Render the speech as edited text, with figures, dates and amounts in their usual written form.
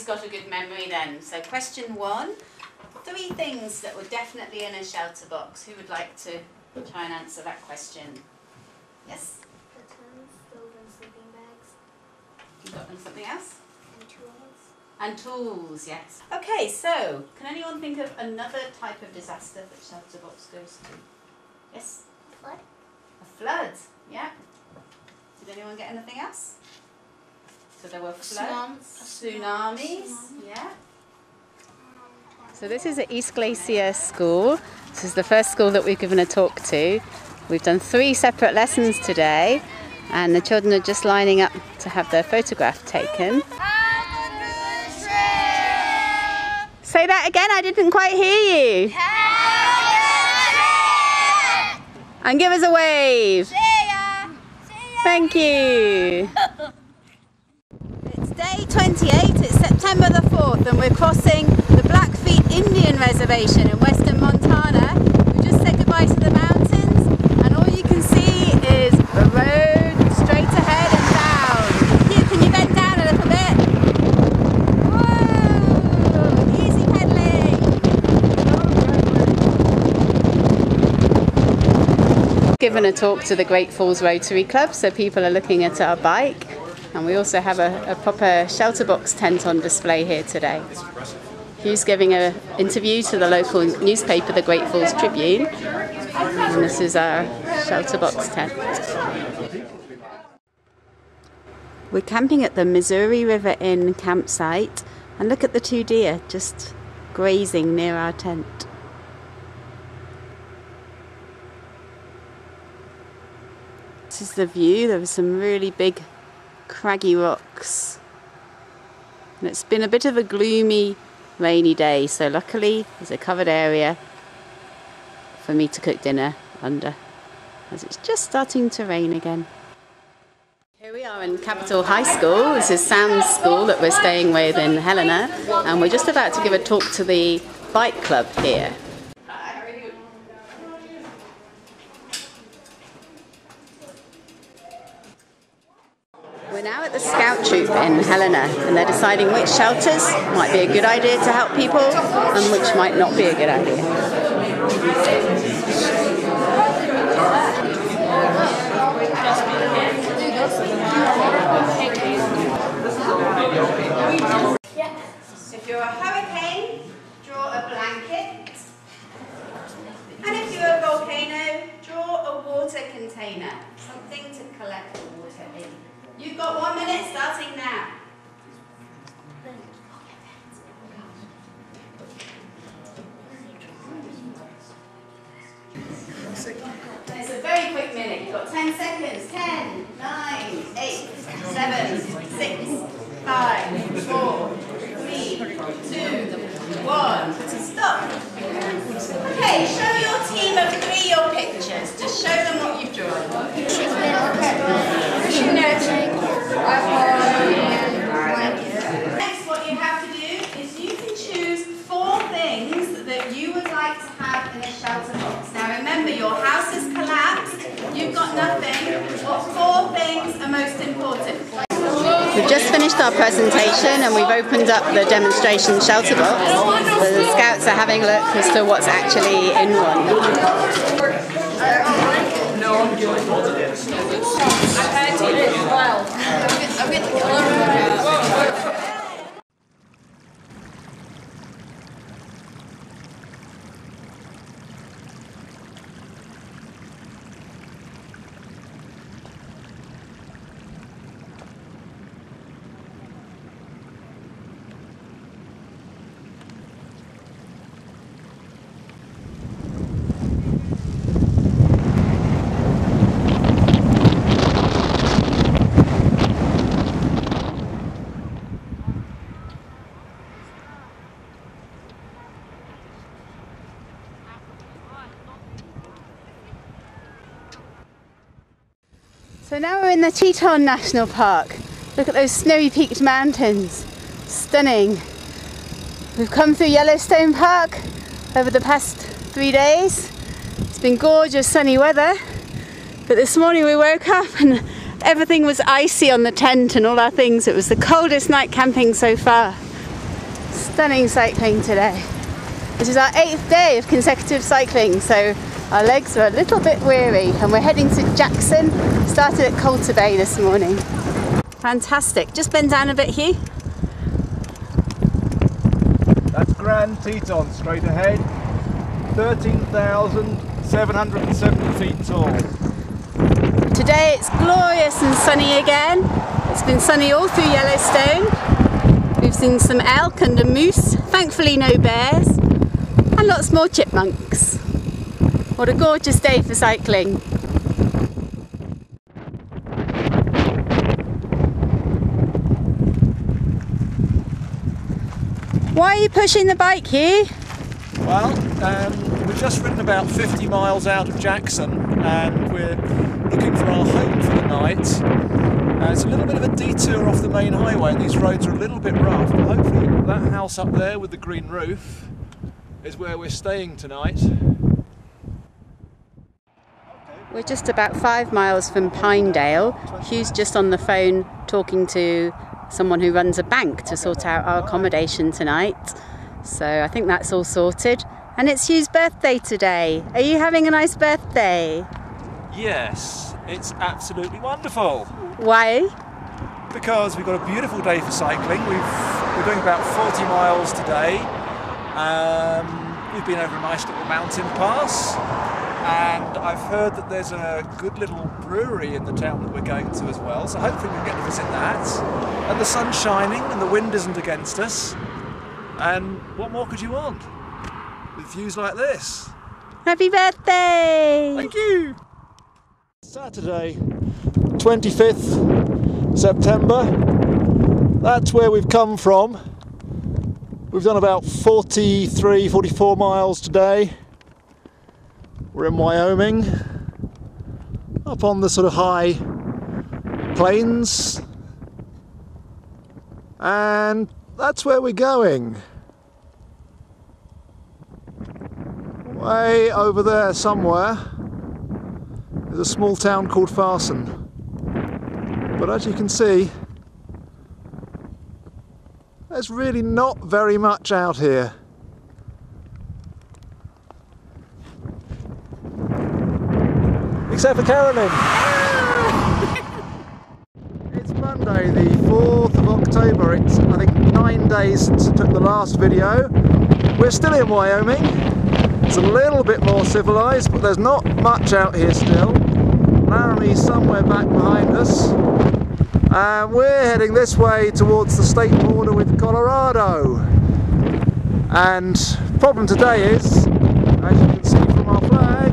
got a good memory then. So question 1, 3 things that were definitely in a shelter box. Who would like to try and answer that question? Yes? The tent, stove and sleeping bags. You got something else? And tools. And tools, yes. Okay, so can anyone think of another type of disaster that shelter box goes to? Yes? Flood. A flood, yeah. Did anyone get anything else? So there were floods, tsunamis, yeah. So this is at East Glacier School. This is the first school that we've given a talk to. We've done 3 separate lessons today, and the children are just lining up to have their photograph taken. Say that again, I didn't quite hear you. And give us a wave. See ya. See ya. Thank you. It's day 28, it's September the 4th, and we're crossing the Blackfeet Indian Reservation in western Montana. We just said goodbye to the mountains, and all you can see is the road straight ahead and down. Can you bend down a little bit? Whoa! Easy pedaling! Given a talk to the Great Falls Rotary Club, so people are looking at our bike. And we also have a proper shelter box tent on display here today. Hugh's giving an interview to the local newspaper, the Great Falls Tribune. And this is our shelter box tent. We're camping at the Missouri River Inn campsite. And look at the 2 deer just grazing near our tent. This is the view. There were some really big craggy rocks, and it's been a bit of a gloomy, rainy day, so luckily there's a covered area for me to cook dinner under, as it's just starting to rain again. Here we are in Capitol High School. This is Sam's school that we're staying with in Helena, and we're just about to give a talk to the bike club here. We're now at the Scout Troop in Helena, and they're deciding which shelters might be a good idea to help people and which might not be a good idea. If you're a hurricane, draw a blanket. And if you're a volcano, draw a water container, something to collect the water in. You've got 1 minute starting now. It's a very quick minute. You've got 10 seconds. 10, 9, 8, 7, 6, 5, 4, 3, 2, 1. Stop. Okay, show your team of 3 your pictures. Just show them what you've drawn. Next, what you have to do is you can choose 4 things that you would like to have in a shelter box. Now remember, your house has collapsed, you've got nothing. What 4 things are most important? We've just finished our presentation and we've opened up the demonstration shelter box. The scouts are having a look as to what's actually in one. So now we're in the Teton National Park. Look at those snowy peaked mountains. Stunning. We've come through Yellowstone Park over the past 3 days. It's been gorgeous sunny weather, but this morning we woke up and everything was icy on the tent and all our things. It was the coldest night camping so far. Stunning cycling today. This is our 8th day of consecutive cycling, so our legs are a little bit weary and we're heading to Jackson. Started at Coulter Bay this morning. Fantastic. Just bend down a bit, Hugh. That's Grand Teton straight ahead, 13,770 feet tall. Today it's glorious and sunny again. It's been sunny all through Yellowstone. We've seen some elk and a moose, thankfully no bears, and lots more chipmunks. What a gorgeous day for cycling. Why are you pushing the bike here? Well, we've just ridden about 50 miles out of Jackson and we're looking for our home for the night. It's a little bit of a detour off the main highway and these roads are a little bit rough, but hopefully that house up there with the green roof is where we're staying tonight. We're just about 5 miles from Pinedale. Hugh's just on the phone talking to someone who runs a bank to sort out our accommodation tonight. So I think that's all sorted. And it's Hugh's birthday today. Are you having a nice birthday? Yes, it's absolutely wonderful. Why? Because we've got a beautiful day for cycling. We're doing about 40 miles today. We've been over a nice little mountain pass. And I've heard that there's a good little brewery in the town that we're going to as well, so hopefully we'll get to visit that. And the sun's shining and the wind isn't against us. And what more could you want with views like this? Happy birthday! Thank you! Saturday, 25th September. That's where we've come from. We've done about 44 miles today. We're in Wyoming, up on the sort of high plains, and that's where we're going. Way over there somewhere is a small town called Farson, but as you can see, there's really not very much out here. Except for Carolyn. It's Monday, the 4th of October. It's, I think, 9 days since I took the last video. We're still in Wyoming. It's a little bit more civilized, but there's not much out here still. Laramie's somewhere back behind us. And we're heading this way towards the state border with Colorado. And the problem today is, as you can see from our flag,